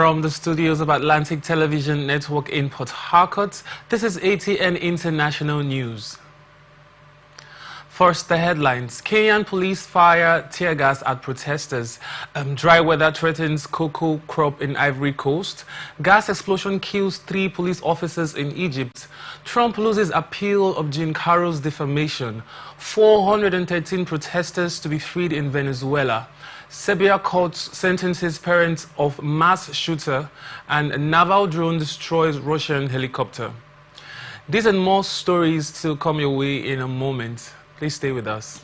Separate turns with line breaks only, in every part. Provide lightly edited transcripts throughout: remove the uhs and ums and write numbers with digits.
From the studios of Atlantic Television Network in Port Harcourt, this is ATN International News. First, the headlines. Kenyan police fire tear gas at protesters. Dry weather threatens cocoa crop in Ivory Coast. Gas explosion kills 3 police officers in Egypt. Trump loses appeal of Jean Carroll's defamation. 413 protesters to be freed in Venezuela. Serbia court sentences parents of mass shooter, and naval drone destroys Russian helicopter. These and more stories still come your way in a moment. Please stay with us.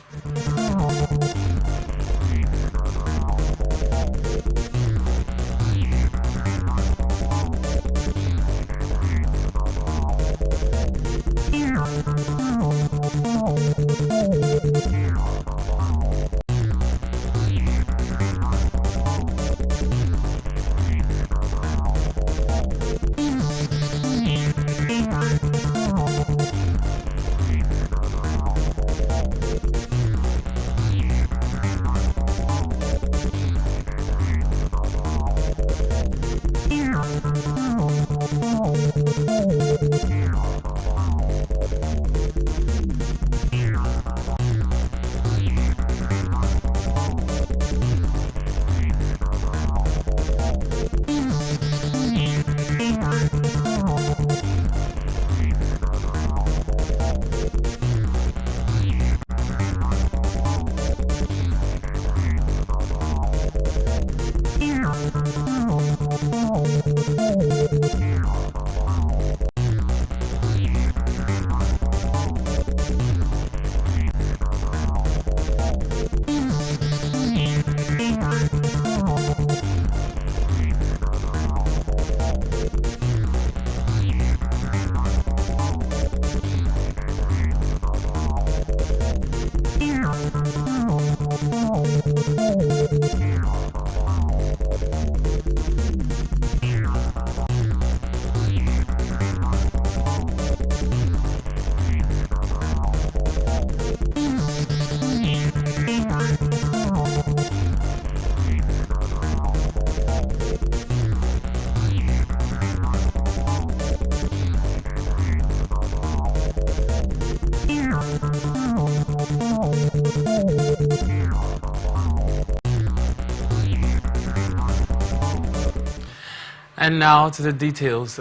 And now to the details.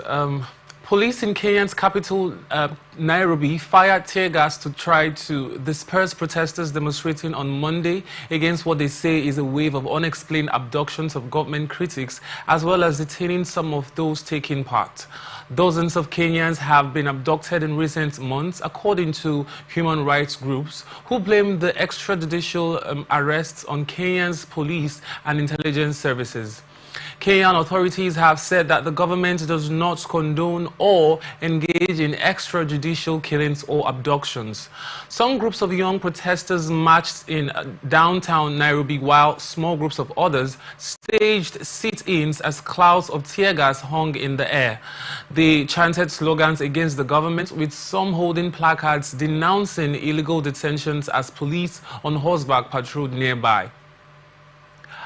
Police in Kenya's capital, Nairobi, fired tear gas to try to disperse protesters demonstrating on Monday against what they say is a wave of unexplained abductions of government critics, as well as detaining some of those taking part. Dozens of Kenyans have been abducted in recent months, according to human rights groups, who blame the extrajudicial arrests on Kenya's police and intelligence services. Kenyan authorities have said that the government does not condone or engage in extrajudicial killings or abductions. Some groups of young protesters marched in downtown Nairobi, while small groups of others staged sit-ins as clouds of tear gas hung in the air. They chanted slogans against the government, with some holding placards denouncing illegal detentions as police on horseback patrolled nearby.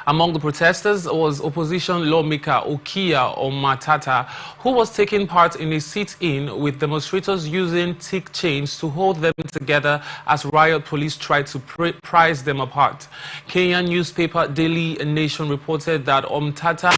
Among the protesters was opposition lawmaker Okia Omatata, who was taking part in a sit-in with demonstrators using thick chains to hold them together as riot police tried to prise them apart. Kenyan newspaper Daily Nation reported that Omtata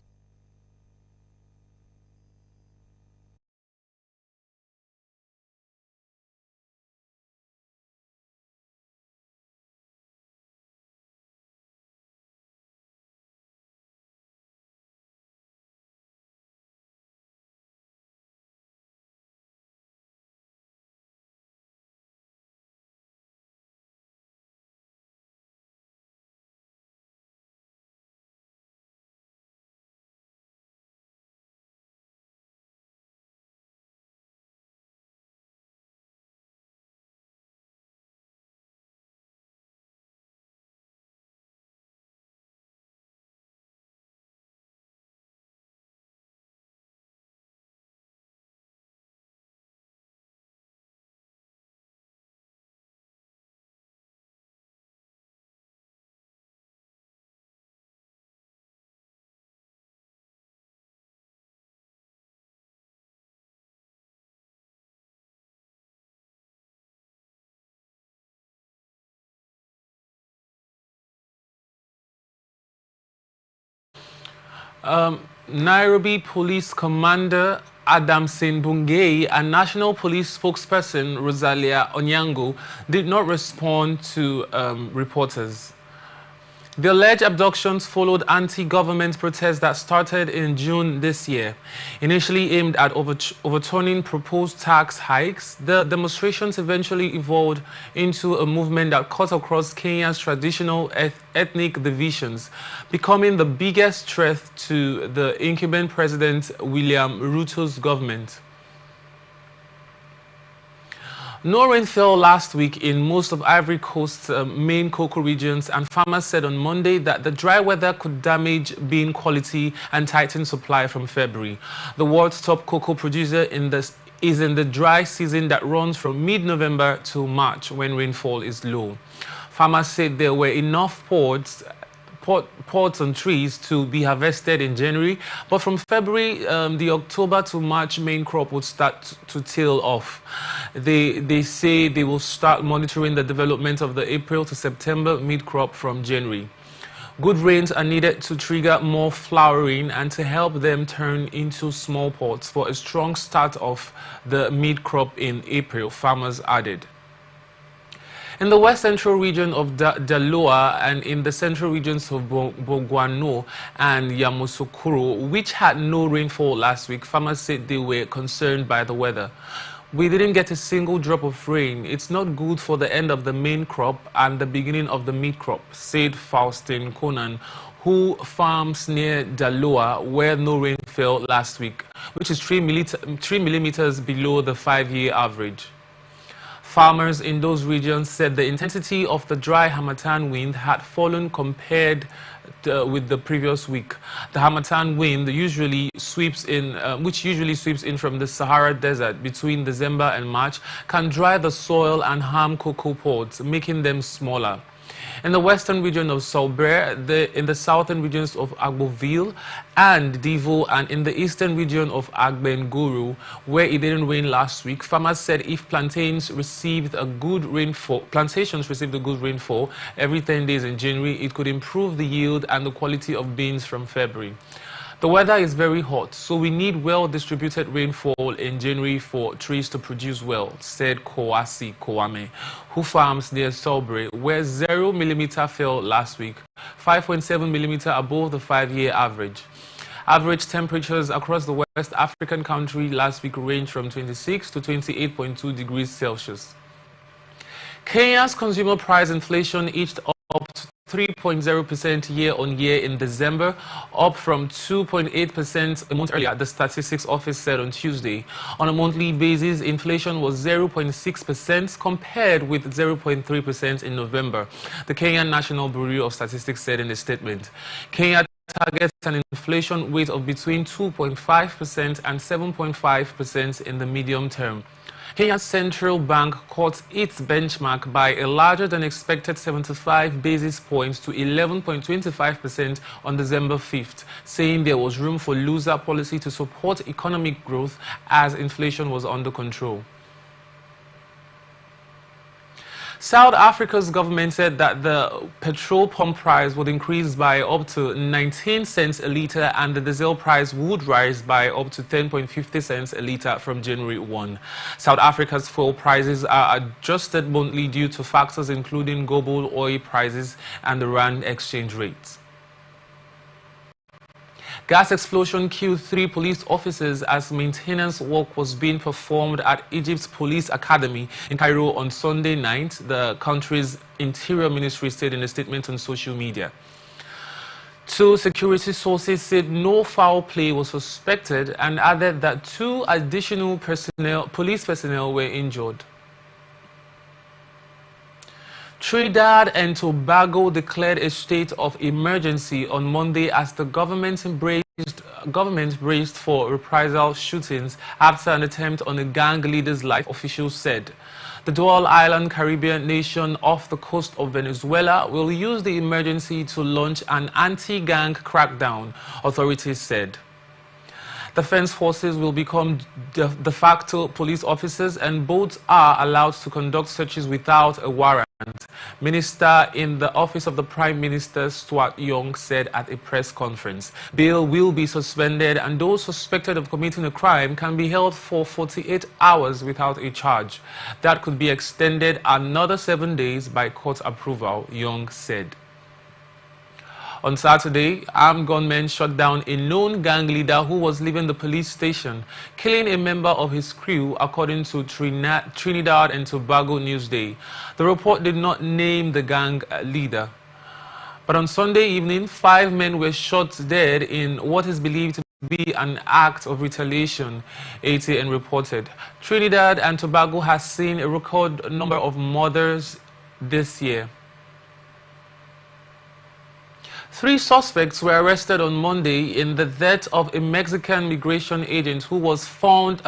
Nairobi Police Commander Adamson Bungei and National Police spokesperson Rosalia Onyango did not respond to reporters. The alleged abductions followed anti-government protests that started in June this year. Initially aimed at overturning proposed tax hikes, the demonstrations eventually evolved into a movement that cut across Kenya's traditional ethnic divisions, becoming the biggest threat to the incumbent President William Ruto's government. No rain fell last week in most of Ivory Coast's main cocoa regions, and farmers said on Monday that the dry weather could damage bean quality and tighten supply from February. The world's top cocoa producer is in the dry season that runs from mid-November to March, when rainfall is low. Farmers said there were enough pods on trees to be harvested in January, but from February, the October to March main crop would start to tail off. They say they will start monitoring the development of the April to September mid-crop from January. Good rains are needed to trigger more flowering and to help them turn into small pods for a strong start of the mid-crop in April, farmers added. In the west central region of Daloa and in the central regions of Bogwano and Yamoussoukro, which had no rainfall last week, farmers said they were concerned by the weather. We didn't get a single drop of rain. It's not good for the end of the main crop and the beginning of the mid-crop, said Faustin Conan, who farms near Daloa, where no rain fell last week, which is 3 millimeters below the 5-year average. Farmers in those regions said the intensity of the dry Harmattan wind had fallen compared with the previous week. The Harmattan wind which usually sweeps in from the Sahara Desert between December and March, can dry the soil and harm cocoa pods, making them smaller. In the western region of Sauber, in the southern regions of Agboville and Divo, and in the eastern region of Agbenguru, where it didn't rain last week, farmers said if plantations received a good rainfall every 10 days in January, it could improve the yield and the quality of beans from February. The weather is very hot, so we need well-distributed rainfall in January for trees to produce well, said Kowasi Kowame, who farms near Salisbury, where 0 millimeter fell last week, 5.7 millimeter above the 5-year average. Average temperatures across the West African country last week ranged from 26 to 28.2 degrees Celsius. Kenya's consumer price inflation edged up to 3.0% year-on-year in December, up from 2.8% a month earlier, the Statistics Office said on Tuesday. On a monthly basis, inflation was 0.6% compared with 0.3% in November, the Kenyan National Bureau of Statistics said in a statement. Kenya targets an inflation rate of between 2.5% and 7.5% in the medium term. Kenya's central bank cut its benchmark by a larger than expected 75 basis points to 11.25% on December 5th, saying there was room for looser policy to support economic growth as inflation was under control. South Africa's government said that the petrol pump price would increase by up to 19 cents a litre and the diesel price would rise by up to 10.50 cents a litre from January 1. South Africa's fuel prices are adjusted monthly due to factors including global oil prices and the rand exchange rates. Gas explosion killed 3 police officers as maintenance work was being performed at Egypt's police academy in Cairo on Sunday night, the country's interior ministry said in a statement on social media. 2 security sources said no foul play was suspected and added that 2 additional police personnel were injured. Trinidad and Tobago declared a state of emergency on Monday as the government braced for reprisal shootings after an attempt on a gang leader's life, officials said. The dual-island Caribbean nation off the coast of Venezuela will use the emergency to launch an anti-gang crackdown, authorities said. Defense forces will become de facto police officers, and both are allowed to conduct searches without a warrant. Minister in the office of the Prime Minister, Stuart Young, said at a press conference. Bail will be suspended, and those suspected of committing a crime can be held for 48 hours without a charge. That could be extended another 7 days by court approval, Young said. On Saturday, armed gunmen shot down a known gang leader who was leaving the police station, killing a member of his crew, according to Trinidad and Tobago Newsday. The report did not name the gang leader. But on Sunday evening, 5 men were shot dead in what is believed to be an act of retaliation, ATN reported. Trinidad and Tobago has seen a record number of murders this year. 3 suspects were arrested on Monday in the death of a Mexican migration agent who was found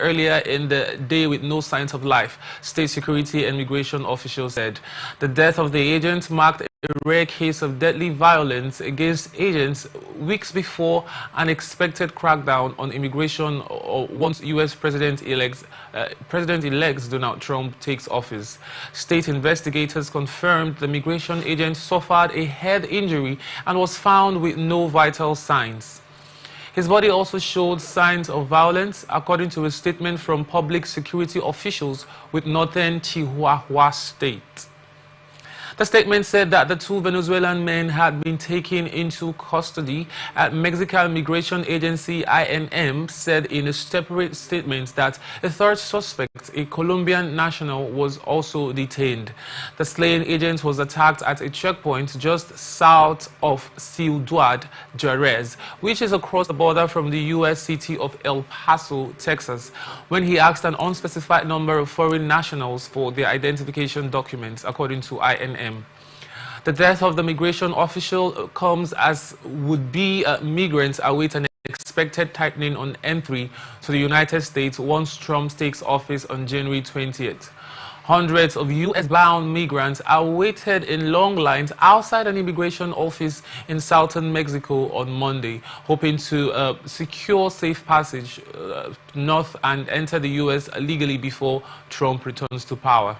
earlier in the day with no signs of life, state security and immigration officials said. The death of the agent marked a rare case of deadly violence against agents weeks before an expected crackdown on immigration once U.S. President-elect Donald Trump takes office. State investigators confirmed the migration agent suffered a head injury and was found with no vital signs. His body also showed signs of violence, according to a statement from public security officials with northern Chihuahua State. The statement said that the 2 Venezuelan men had been taken into custody. Mexican Migration Agency INM said in a separate statement that a 3rd suspect, a Colombian national, was also detained. The slain agent was attacked at a checkpoint just south of Ciudad Juarez, which is across the border from the U.S. city of El Paso, Texas, when he asked an unspecified number of foreign nationals for their identification documents, according to INM. The death of the migration official comes as would-be migrants await an expected tightening on entry to the United States once Trump takes office on January 20th. Hundreds of U.S.-bound migrants are waited in long lines outside an immigration office in southern Mexico on Monday, hoping to secure safe passage north and enter the U.S. legally before Trump returns to power.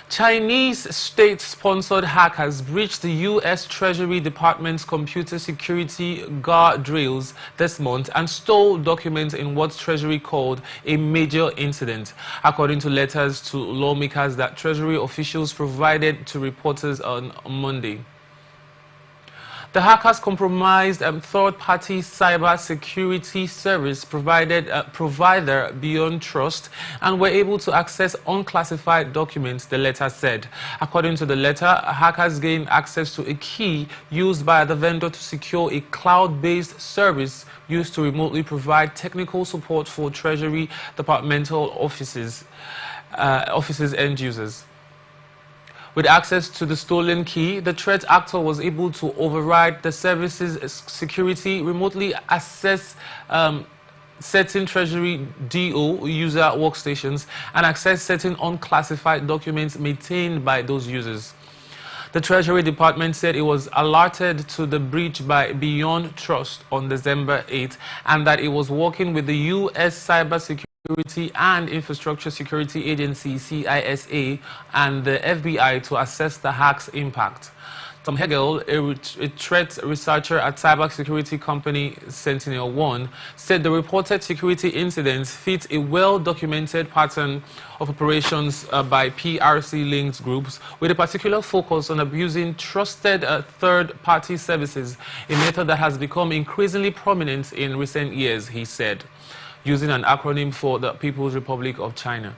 Chinese state-sponsored hackers breached the U.S. Treasury Department's computer security guardrails this month and stole documents in what Treasury called a major incident, according to letters to lawmakers that Treasury officials provided to reporters on Monday. The hackers compromised third-party cyber security service provider Beyond Trust and were able to access unclassified documents, the letter said. According to the letter, hackers gained access to a key used by the vendor to secure a cloud-based service used to remotely provide technical support for Treasury departmental offices end users. With access to the stolen key, the threat actor was able to override the service's security, remotely access certain Treasury DO user workstations, and access certain unclassified documents maintained by those users. The Treasury Department said it was alerted to the breach by Beyond Trust on December 8 and that it was working with the U.S. Cybersecurity and Infrastructure Security Agency, CISA, and the FBI to assess the hack's impact. Tom Hegel, a threat researcher at cybersecurity company Sentinel-1, said the reported security incidents fit a well-documented pattern of operations by PRC-linked groups, with a particular focus on abusing trusted third-party services, a method that has become increasingly prominent in recent years, he said, using an acronym for the People's Republic of China.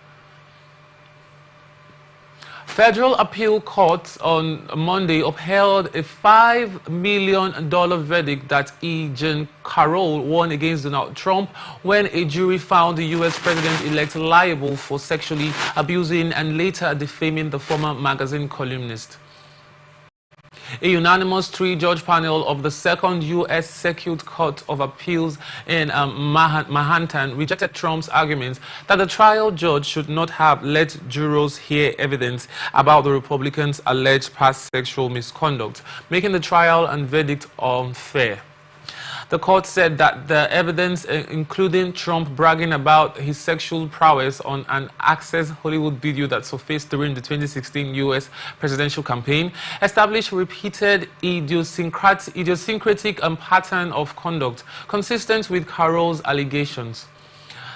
Federal appeal court on Monday upheld a $5 million verdict that E. Jean Carroll won against Donald Trump when a jury found the U.S. president-elect liable for sexually abusing and later defaming the former magazine columnist. A unanimous 3-judge panel of the Second U.S. Circuit Court of Appeals in Manhattan rejected Trump's argument that the trial judge should not have let jurors hear evidence about the Republicans' alleged past sexual misconduct, making the trial and verdict unfair. The court said that the evidence, including Trump bragging about his sexual prowess on an Access Hollywood video that surfaced during the 2016 U.S. presidential campaign, established repeated idiosyncratic pattern of conduct consistent with Carroll's allegations.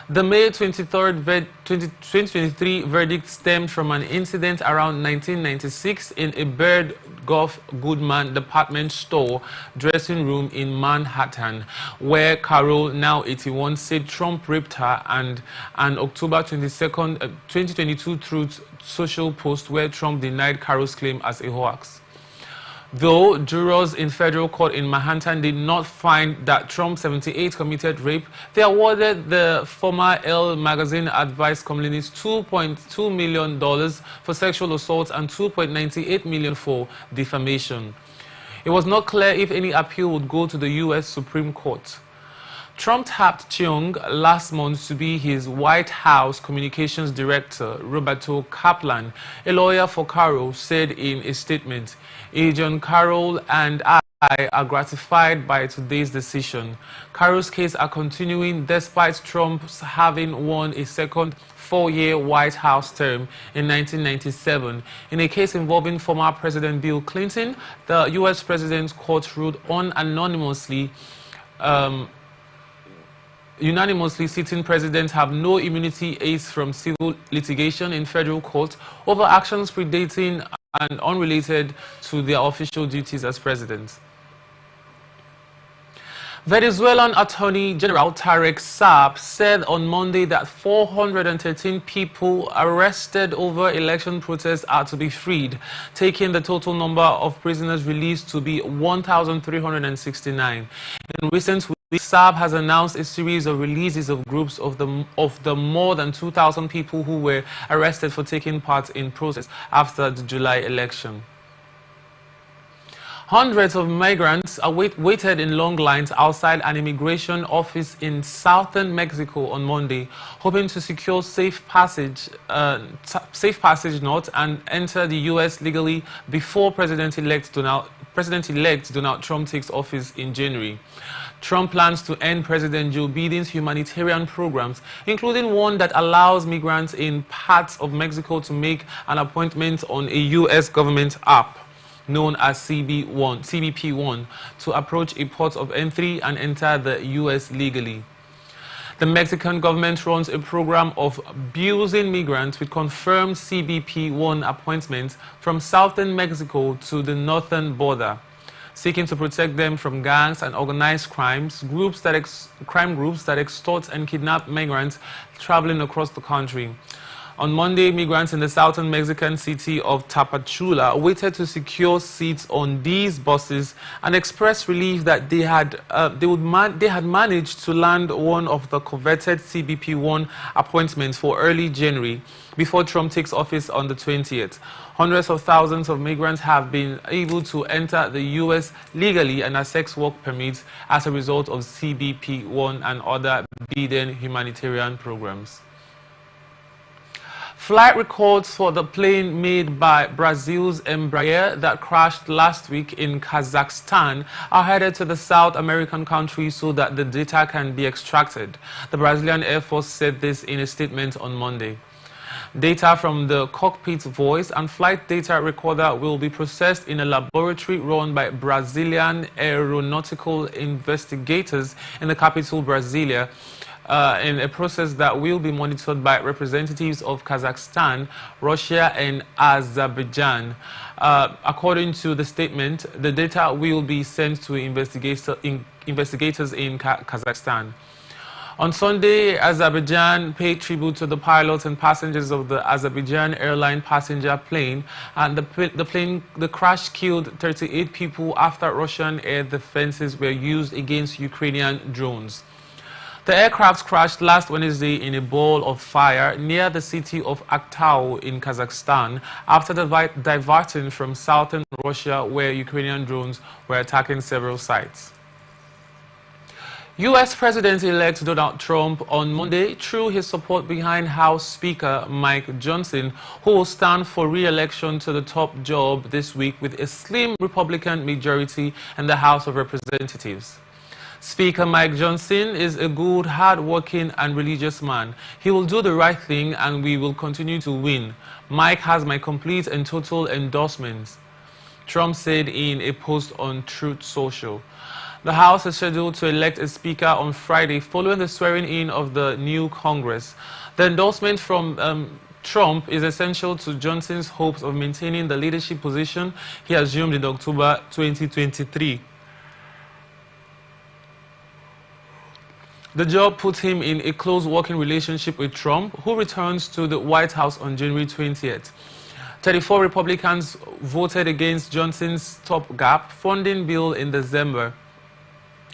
The May 23, 2023 verdict stemmed from an incident around 1996 in a Baird Golf Goodman department store dressing room in Manhattan, where Carroll, now 81, said Trump raped her, and an October 22, 2022 Truth Social post where Trump denied Carroll's claim as a hoax. Though jurors in federal court in Manhattan did not find that Trump, 78, committed rape, they awarded the former Elle magazine advice columnist $2.2 million for sexual assault and $2.98 million for defamation. It was not clear if any appeal would go to the U.S. Supreme Court. Trump tapped Cheung last month to be his White House communications director. Roberto Kaplan, a lawyer for Carroll, said in a statement, "Agent Carroll and I are gratified by today's decision. Carroll's case are continuing despite Trump's having won a second four-year White House term in 1997. In a case involving former President Bill Clinton, the U.S. President's court ruled unanimously sitting presidents have no immunity aids from civil litigation in federal court over actions predating and unrelated to their official duties as presidents." Venezuelan Attorney General Tarek Saab said on Monday that 413 people arrested over election protests are to be freed, taking the total number of prisoners released to be 1,369. In recent weeks, Saab has announced a series of releases of groups of the more than 2,000 people who were arrested for taking part in protests after the July election. Hundreds of migrants waited in long lines outside an immigration office in southern Mexico on Monday, hoping to secure safe passage north and enter the U.S. legally before President-elect Donald Trump takes office in January. Trump plans to end President Joe Biden's humanitarian programs, including one that allows migrants in parts of Mexico to make an appointment on a U.S. government app known as CBP1 to approach a port of entry and enter the U.S. legally. The Mexican government runs a program of busing migrants with confirmed CBP1 appointments from southern Mexico to the northern border, seeking to protect them from gangs and organized crime groups that extort and kidnap migrants traveling across the country. On Monday, migrants in the southern Mexican city of Tapachula waited to secure seats on these buses and expressed relief that they had managed to land one of the coveted CBP1 appointments for early January before Trump takes office on the 20th. Hundreds of thousands of migrants have been able to enter the U.S. legally and access work permits as a result of CBP1 and other Biden humanitarian programs. Flight records for the plane made by Brazil's Embraer that crashed last week in Kazakhstan are headed to the South American country so that the data can be extracted. The Brazilian Air Force said this in a statement on Monday. Data from the cockpit voice and flight data recorder will be processed in a laboratory run by Brazilian aeronautical investigators in the capital, Brasilia, in a process that will be monitored by representatives of Kazakhstan, Russia, and Azerbaijan. According to the statement, the data will be sent to investigators in Kazakhstan. On Sunday, Azerbaijan paid tribute to the pilots and passengers of the Azerbaijan airline passenger plane, and the crash killed 38 people after Russian air defenses were used against Ukrainian drones. The aircraft crashed last Wednesday in a ball of fire near the city of Aktau in Kazakhstan after diverting from southern Russia, where Ukrainian drones were attacking several sites. U.S. President-elect Donald Trump on Monday threw his support behind House Speaker Mike Johnson, who will stand for re-election to the top job this week with a slim Republican majority in the House of Representatives. Speaker Mike Johnson is a good, hard-working and religious man. He will do the right thing and we will continue to win. Mike has my complete and total endorsement, Trump said in a post on Truth Social. The House is scheduled to elect a speaker on Friday following the swearing-in of the new Congress. The endorsement from Trump is essential to Johnson's hopes of maintaining the leadership position he assumed in October 2023. The job put him in a close working relationship with Trump, who returns to the White House on January 20th. 34 Republicans voted against Johnson's stopgap funding bill in December,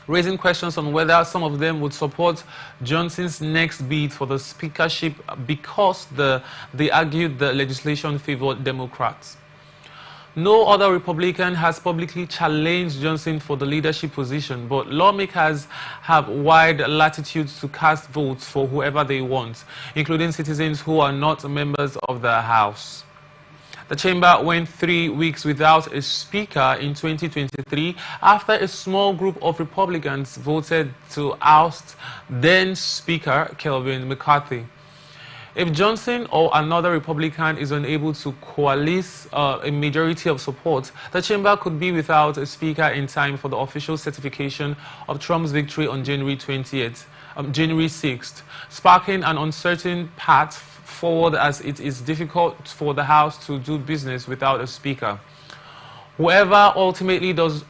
raising questions on whether some of them would support Johnson's next bid for the speakership because they argued the legislation favored Democrats. No other Republican has publicly challenged Johnson for the leadership position, but lawmakers have wide latitudes to cast votes for whoever they want, including citizens who are not members of the House. The chamber went 3 weeks without a speaker in 2023 after a small group of Republicans voted to oust then Speaker Kevin McCarthy. If Johnson or another Republican is unable to coalesce a majority of support, the chamber could be without a speaker in time for the official certification of Trump's victory on January 6th, sparking an uncertain path forward as it is difficult for the House to do business without a speaker. Whoever ultimately does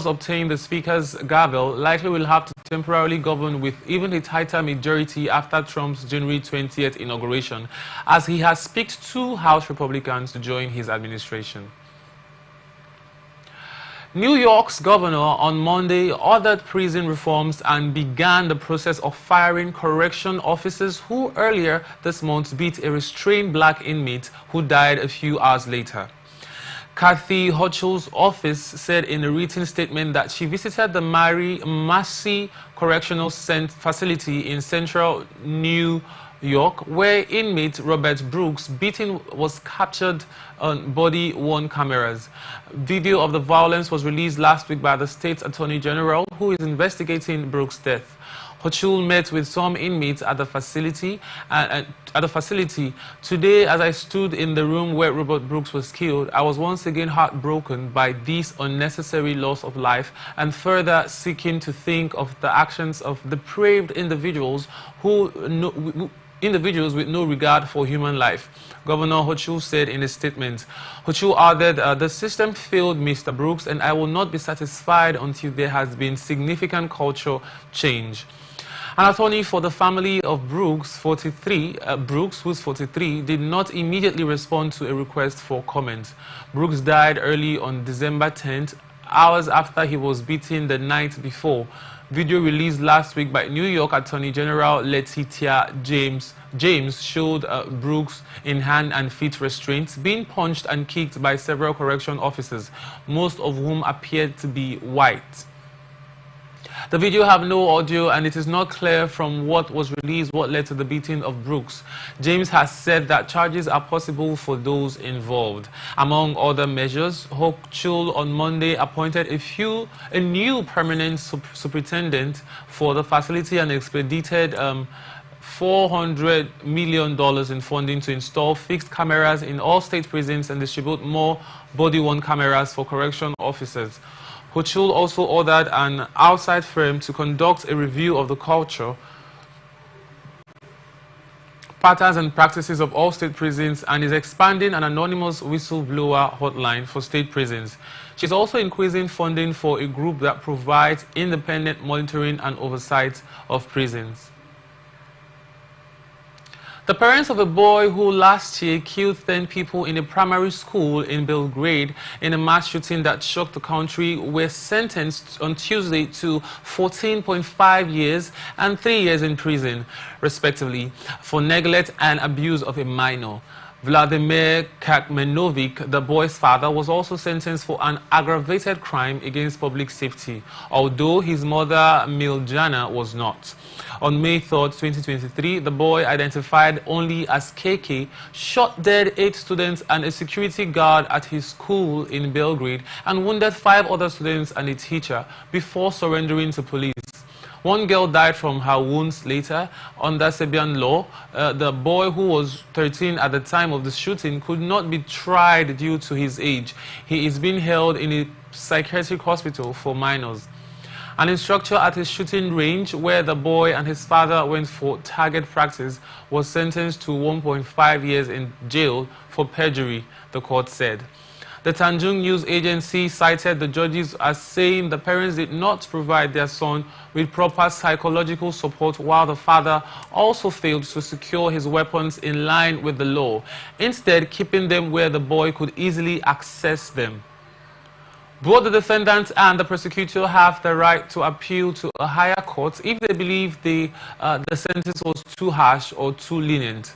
obtain the Speaker's gavel likely will have to temporarily govern with even a tighter majority after Trump's January 20th inauguration, as he has picked 2 House Republicans to join his administration. New York's governor on Monday ordered prison reforms and began the process of firing correction officers who earlier this month beat a restrained black inmate who died a few hours later. Kathy Hochul's office said in a written statement that she visited the Massey Correctional Facility in central New York, where inmate Robert Brooks' beating was captured on body-worn cameras. Video of the violence was released last week by the state's attorney general, who is investigating Brooks' death. Hochul met with some inmates at the facility. Today, as I stood in the room where Robert Brooks was killed, I was once again heartbroken by this unnecessary loss of life and further seeking to think of the actions of depraved individuals with no regard for human life, Governor Hochul said in a statement. Hochul added, the system failed Mr. Brooks, and I will not be satisfied until there has been significant cultural change. An attorney for the family of Brooks, who's 43, did not immediately respond to a request for comment. Brooks died early on December 10th, hours after he was beaten the night before. Video released last week by New York Attorney General Letitia James showed Brooks in hand and feet restraints, being punched and kicked by several correction officers, most of whom appeared to be white. The video have no audio, and it is not clear from what was released what led to the beating of Brooks. James has said that charges are possible for those involved. Among other measures, Hochul on Monday appointed a new permanent superintendent for the facility and expedited $400 million in funding to install fixed cameras in all state prisons and distribute more body-worn cameras for correction officers. Hochul also ordered an outside firm to conduct a review of the culture, patterns and practices of all state prisons, and is expanding an anonymous whistleblower hotline for state prisons. She's also increasing funding for a group that provides independent monitoring and oversight of prisons. The parents of a boy who last year killed 10 people in a primary school in Belgrade in a mass shooting that shocked the country were sentenced on Tuesday to 14.5 years and 3 years in prison, respectively, for neglect and abuse of a minor. Vladimir Kakmenovic, the boy's father, was also sentenced for an aggravated crime against public safety, although his mother, Miljana, was not. On May 3rd, 2023, the boy, identified only as KK, shot dead 8 students and a security guard at his school in Belgrade and wounded 5 other students and a teacher before surrendering to police. One girl died from her wounds later. Under Serbian law, the boy, who was 13 at the time of the shooting, could not be tried due to his age. He is being held in a psychiatric hospital for minors. An instructor at a shooting range where the boy and his father went for target practice was sentenced to 1.5 years in jail for perjury, the court said. The Tanjung News Agency cited the judges as saying the parents did not provide their son with proper psychological support, while the father also failed to secure his weapons in line with the law, instead keeping them where the boy could easily access them. Both the defendant and the prosecutor have the right to appeal to a higher court if they believe the sentence was too harsh or too lenient.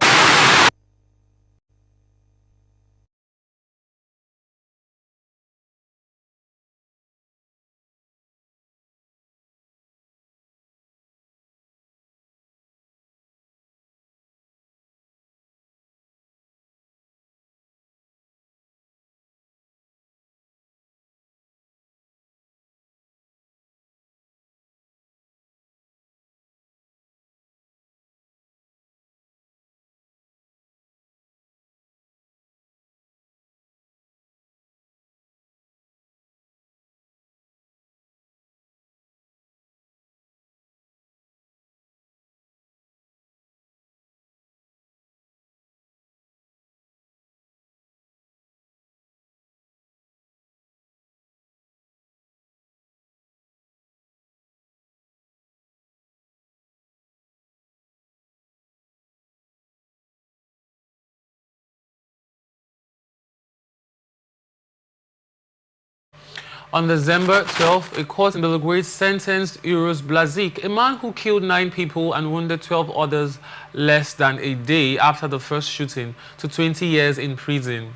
On December 12, a court in Belgrade sentenced Uros Blazic, a man who killed 9 people and wounded 12 others less than a day after the first shooting, to 20 years in prison.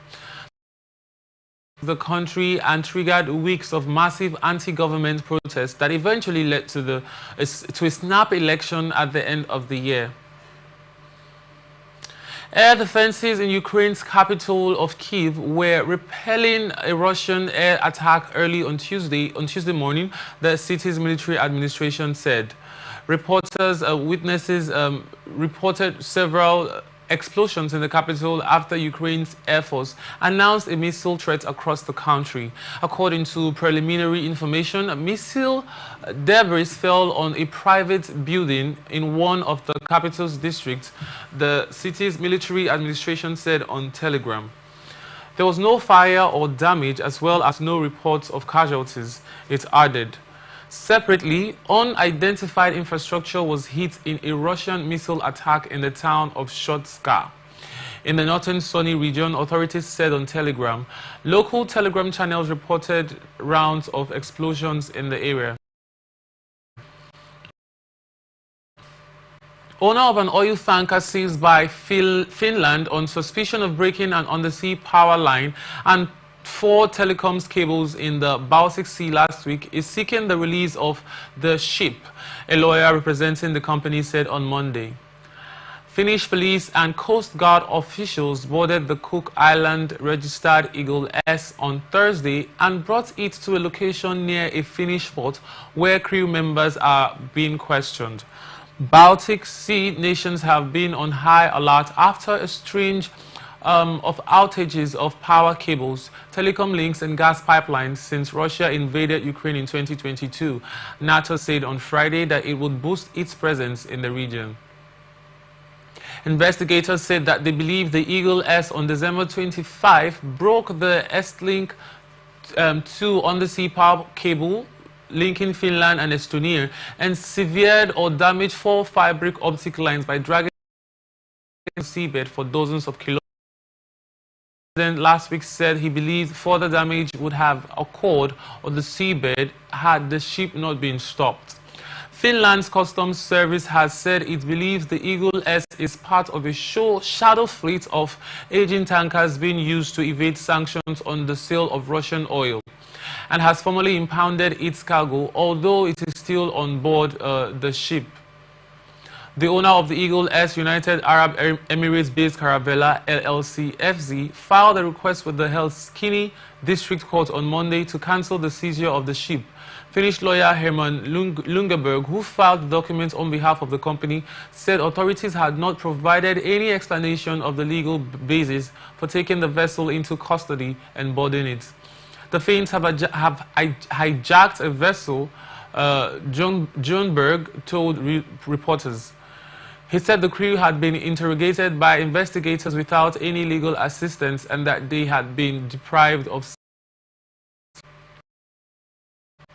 The country and triggered weeks of massive anti-government protests that eventually led to a snap election at the end of the year. Air defenses in Ukraine's capital of Kyiv were repelling a Russian air attack early on Tuesday morning, the city's military administration said. Witnesses reported several explosions in the capital after Ukraine's Air Force announced a missile threat across the country. According to preliminary information, missile debris fell on a private building in one of the capital's districts, the city's military administration said on Telegram. There was no fire or damage, as well as no reports of casualties, it added. Separately, unidentified infrastructure was hit in a Russian missile attack in the town of Shotska. In the northern Sunny region, authorities said on Telegram. Local Telegram channels reported rounds of explosions in the area. Owner of an oil tanker seized by Finland on suspicion of breaking an undersea power line and 4 telecoms cables in the Baltic Sea last week is seeking the release of the ship, a lawyer representing the company said on Monday. Finnish police and Coast Guard officials boarded the Cook Island registered Eagle S on Thursday and brought it to a location near a Finnish port where crew members are being questioned. Baltic Sea nations have been on high alert after a string of outages of power cables, telecom links and gas pipelines since Russia invaded Ukraine in 2022. NATO said on Friday that it would boost its presence in the region. Investigators said that they believe the Eagle S on December 25 broke the S-Link 2 undersea power cable linking Finland and Estonia and severed or damaged 4 fiber optic lines by dragging the seabed for dozens of kilometers. Last week said he believes further damage would have occurred on the seabed had the ship not been stopped. Finland's Customs Service has said it believes the Eagle S is part of a shadow fleet of aging tankers being used to evade sanctions on the sale of Russian oil, and has formally impounded its cargo, although it is still on board the ship. The owner of the Eagle S, United Arab Emirates-based Caravella LLC FZ, filed a request with the Helsinki District Court on Monday to cancel the seizure of the ship. Finnish lawyer Herman Lungeberg, who filed the documents on behalf of the company, said authorities had not provided any explanation of the legal basis for taking the vessel into custody and boarding it. The Finns have hijacked a vessel, Junberg told reporters. He said the crew had been interrogated by investigators without any legal assistance and that they had been deprived of.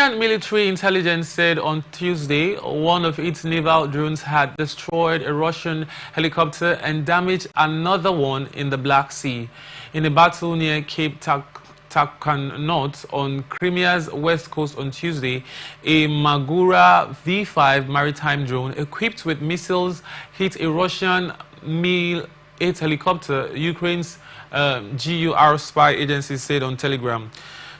Military intelligence said on Tuesday one of its naval drones had destroyed a Russian helicopter and damaged another one in the Black Sea in a battle near Cape Takhanot on Crimea's west coast on Tuesday. A Magura V-5 maritime drone equipped with missiles hit a Russian Mi-8 helicopter, Ukraine's GUR spy agency said on Telegram.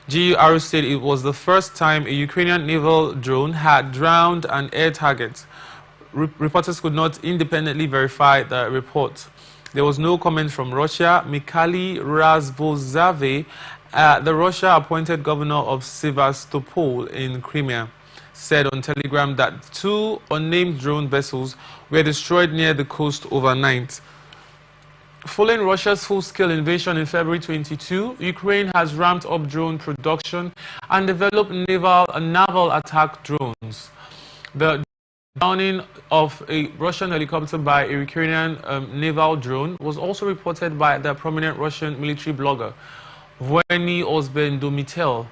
GUR said it was the first time a Ukrainian naval drone had drowned an air target. Reporters could not independently verify the report. There was no comment from Russia. Mikhail Razvozave, the Russia-appointed governor of Sevastopol in Crimea, said on Telegram that 2 unnamed drone vessels were destroyed near the coast overnight. Following Russia's full-scale invasion in February 22, Ukraine has ramped up drone production and developed naval attack drones. The downing of a Russian helicopter by a Ukrainian naval drone was also reported by the prominent Russian military blogger Voeny Ozbendomitel.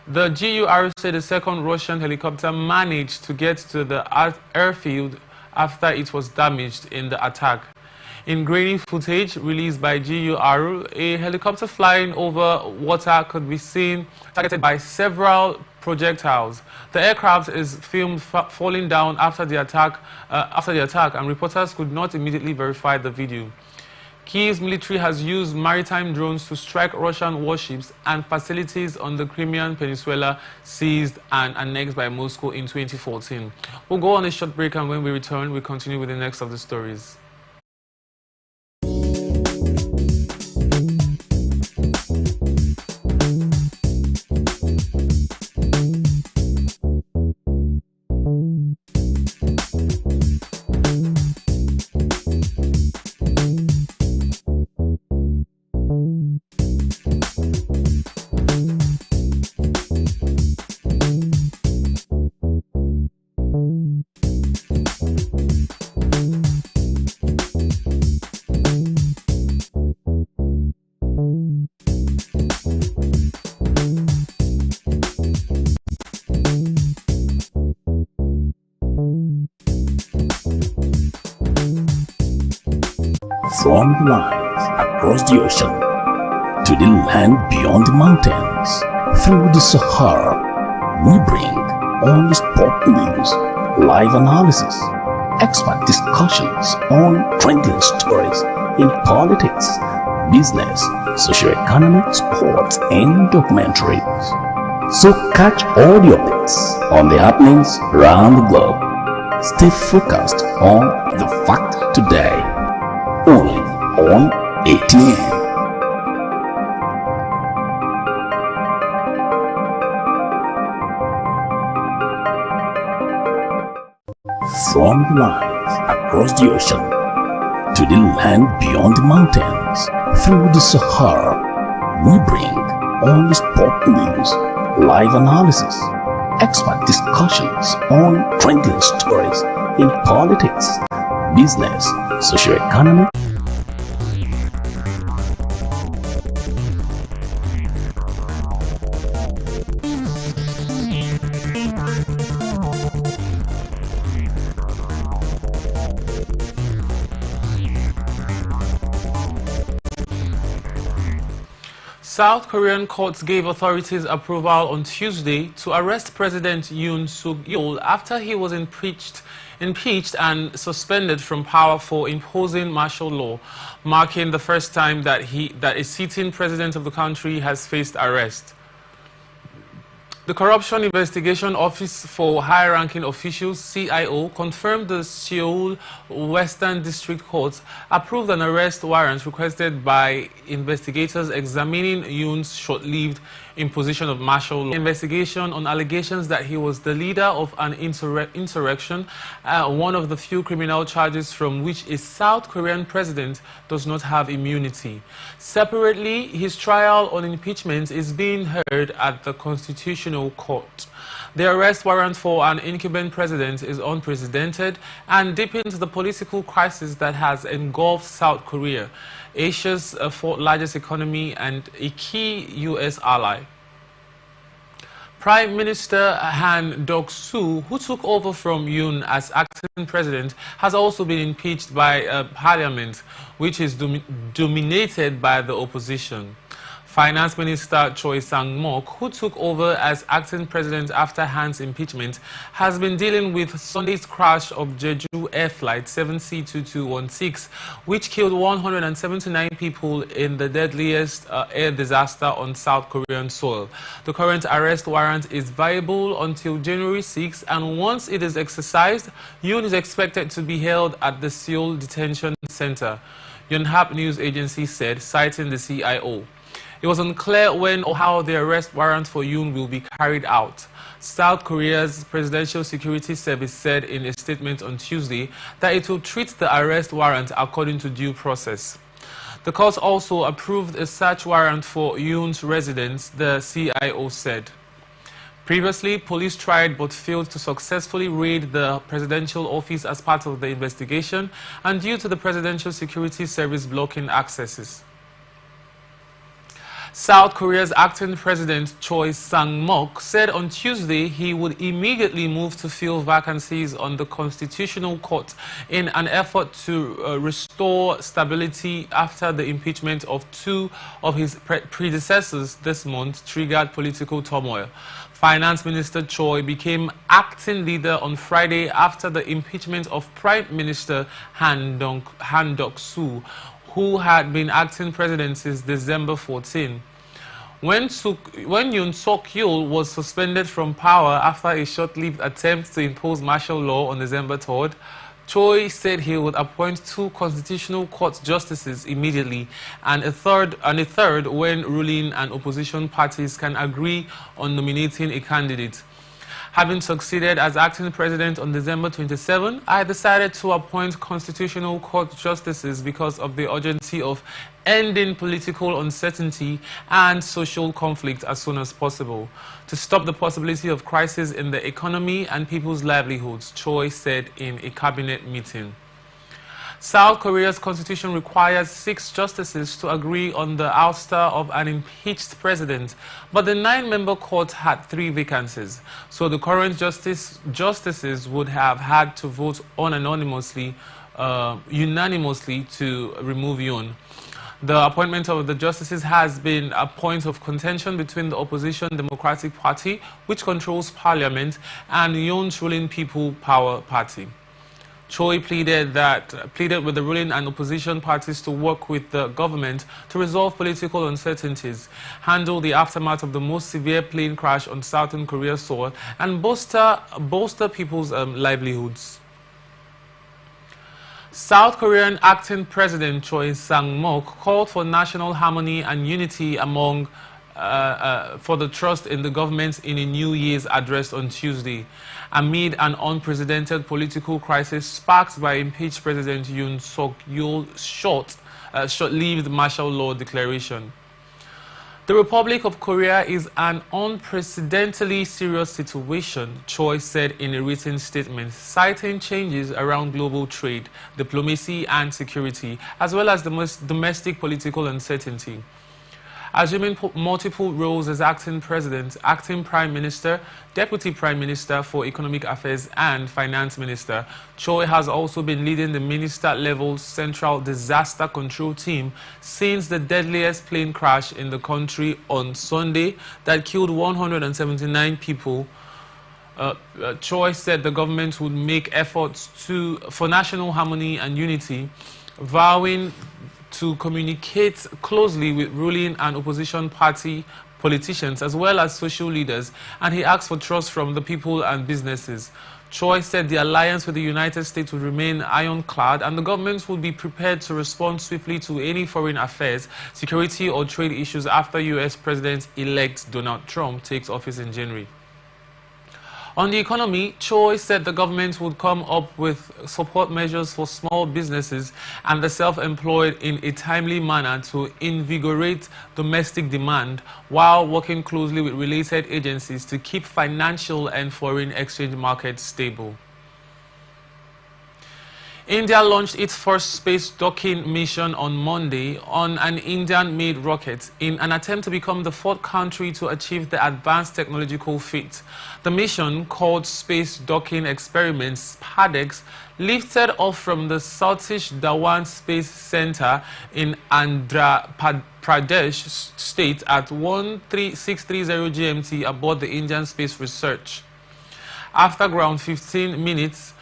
The GUR said a second Russian helicopter managed to get to the airfield after it was damaged in the attack. In grainy footage released by GUR, a helicopter flying over water could be seen targeted by several projectiles. The aircraft is filmed falling down after the attack, and reporters could not immediately verify the video. Kiev's military has used maritime drones to strike Russian warships and facilities on the Crimean Peninsula seized and annexed by Moscow in 2014. We'll go on a short break, and when we return, we'll continue with the next of the stories.
From the lines across the ocean to the land beyond the mountains, through the Sahara, we bring all the sport news, live analysis, expert discussions on trending stories in politics, business, socio-economic, sports, and documentaries. So catch all the updates on the happenings around the globe. Stay focused on the fact today. Only on ATN. From the lines across the ocean to the land beyond the mountains, through the Sahara, we bring all the sport news, live analysis, expert discussions on trending stories in politics, business, socio-economic.
South Korean courts gave authorities approval on Tuesday to arrest President Yoon Suk-yeol after he was impeached and suspended from power for imposing martial law, marking the first time that a sitting president of the country has faced arrest. The Corruption Investigation Office for High-Ranking Officials, CIO, confirmed the Seoul Western District Court approved an arrest warrant requested by investigators examining Yoon's short-lived imposition of martial law. Investigation on allegations that he was the leader of an insurrection, one of the few criminal charges from which a South Korean president does not have immunity. Separately, his trial on impeachment is being heard at the Constitutional Court. The arrest warrant for an incumbent president is unprecedented and deepens the political crisis that has engulfed South Korea, Asia's fourth largest economy and a key U.S. ally. Prime Minister Han Duck-soo, who took over from Yoon as acting president, has also been impeached by Parliament, which is dominated by the opposition. Finance Minister Choi Sang-mok, who took over as acting president after Han's impeachment, has been dealing with Sunday's crash of Jeju Air Flight 7C-2216, which killed 179 people in the deadliest air disaster on South Korean soil. The current arrest warrant is viable until January 6, and once it is exercised, Yoon is expected to be held at the Seoul Detention Center, Yonhap News Agency said, citing the CIO. It was unclear when or how the arrest warrant for Yoon will be carried out. South Korea's Presidential Security Service said in a statement on Tuesday that it will treat the arrest warrant according to due process. The court also approved a search warrant for Yoon's residence, the CIO said. Previously, police tried but failed to successfully raid the presidential office as part of the investigation and due to the Presidential Security Service blocking accesses. South Korea's acting president Choi Sang-mok said on Tuesday he would immediately move to fill vacancies on the Constitutional Court in an effort to restore stability after the impeachment of two of his predecessors this month triggered political turmoil. Finance Minister Choi became acting leader on Friday after the impeachment of Prime Minister Han Duck-soo, who had been acting president since December 14. When Yoon Suk-yeol was suspended from power after a short-lived attempt to impose martial law on December 3rd, Choi said he would appoint two Constitutional Court justices immediately and a third when ruling and opposition parties can agree on nominating a candidate. Having succeeded as acting president on December 27, I decided to appoint Constitutional Court justices because of the urgency of ending political uncertainty and social conflict as soon as possible, to stop the possibility of crisis in the economy and people's livelihoods, Choi said in a cabinet meeting. South Korea's constitution requires 6 justices to agree on the ouster of an impeached president, but the 9-member court had 3 vacancies, so the current justices would have had to vote unanimously to remove Yoon. The appointment of the justices has been a point of contention between the opposition Democratic Party, which controls parliament, and Yoon's ruling People Power Party. Choi pleaded with the ruling and opposition parties to work with the government to resolve political uncertainties, handle the aftermath of the most severe plane crash on Southern Korea's soil, and bolster people's livelihoods. South Korean acting president Choi Sang-mok called for national harmony and unity for the trust in the government in a New Year's address on Tuesday, amid an unprecedented political crisis sparked by impeached President Yoon Suk-yeol's short-lived martial law declaration. The Republic of Korea is an unprecedentedly serious situation, Choi said in a written statement, citing changes around global trade, diplomacy and security, as well as domestic political uncertainty. assuming multiple roles as acting president, acting prime minister, deputy prime minister for economic affairs and finance minister. Choi has also been leading the minister-level central disaster control team since the deadliest plane crash in the country on Sunday that killed 179 people. Choi said the government would make efforts for national harmony and unity, vowing to communicate closely with ruling and opposition party politicians as well as social leaders, and he asked for trust from the people and businesses. Choi said the alliance with the United States would remain ironclad and the government would be prepared to respond swiftly to any foreign affairs, security or trade issues after U.S. President-elect Donald Trump takes office in January. On the economy, Choi said the government would come up with support measures for small businesses and the self-employed in a timely manner to invigorate domestic demand while working closely with related agencies to keep financial and foreign exchange markets stable. India launched its first space docking mission on Monday on an Indian-made rocket in an attempt to become the fourth country to achieve the advanced technological feat. The mission, called Space Docking Experiments (SPADEX), lifted off from the Satish Dhawan Space Center in Andhra Pradesh state at 13630 GMT aboard the Indian Space Research. After around 15 minutes,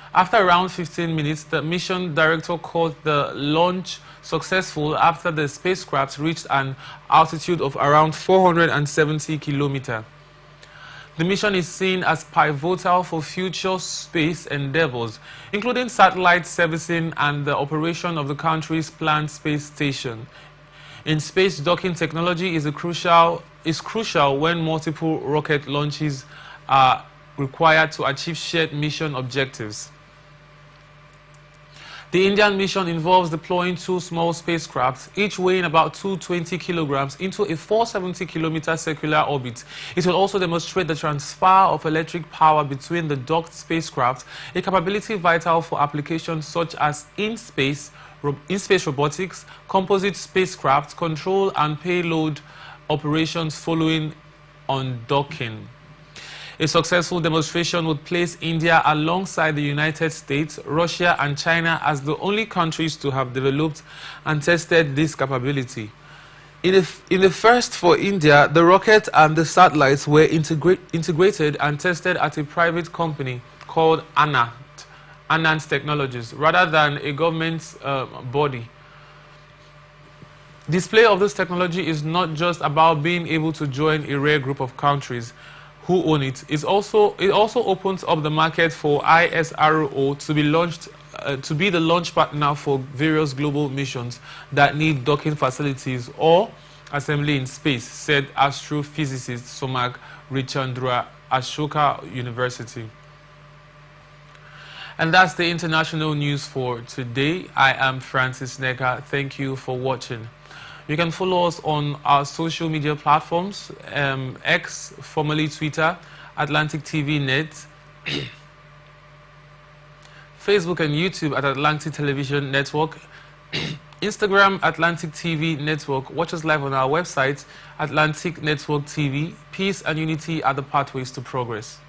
the mission director called the launch successful after the spacecraft reached an altitude of around 470 kilometers. The mission is seen as pivotal for future space endeavors, including satellite servicing and the operation of the country's planned space station. In space, docking technology is crucial when multiple rocket launches are required to achieve shared mission objectives. The Indian mission involves deploying two small spacecrafts, each weighing about 220 kilograms, into a 470-kilometer circular orbit. It will also demonstrate the transfer of electric power between the docked spacecraft, a capability vital for applications such as in-space robotics, composite spacecraft, control and payload operations following undocking. A successful demonstration would place India alongside the United States, Russia and China as the only countries to have developed and tested this capability. In the first for India, the rocket and the satellites were integrated and tested at a private company called Anand Technologies, rather than a government body. Display of this technology is not just about being able to join a rare group of countries who own it. It also opens up the market for ISRO to be the launch partner for various global missions that need docking facilities or assembly in space, said astrophysicist Somak Richandra, Ashoka University. And that's the international news for today. I am Francis Neka. Thank you for watching. You can follow us on our social media platforms, X, formerly Twitter, Atlantic TV Net, Facebook and YouTube at Atlantic Television Network, Instagram, Atlantic TV Network. Watch us live on our website, Atlantic Network TV. Peace and unity are the pathways to progress.